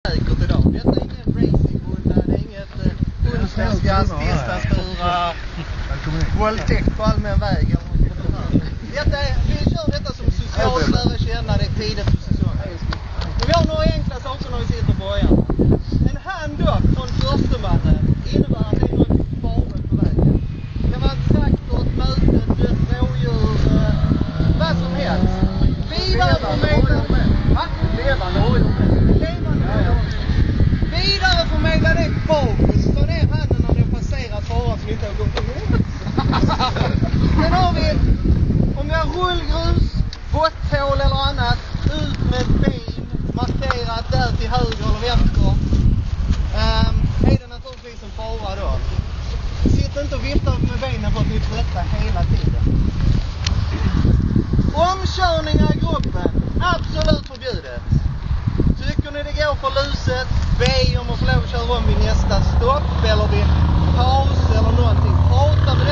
säkert idag. Detta är ingen racingbunda, det är inget onsdagsgastdistanstura, våldtäkt på allmän väg. Vi kör detta som socialt lära känna, det är tidigt på säsongen. Men vi har några enkla saker när vi sitter på bojarna. En handoff från förstemannen innebär att det är något farligt på vägen. Det kan vara ett traktor, ett möte, ett dött rådjur, vad som helst. Vidareförmedla det bakåt. Ta ner handen när det har passerat faran som inte har gått emot. Sen har vi, om vi har rullgrus, botthål eller annat, ut med bil, markerat där till höger eller vänster. Är det naturligtvis en fara då. Sitt inte och vifta med benen för att ni trötta hela tiden. Omkörningar i gruppen, absolut förbjudet. Tycker ni det går för luset, be om att få lov att köra om vid nästa stopp eller vid paus eller någonting. Prata med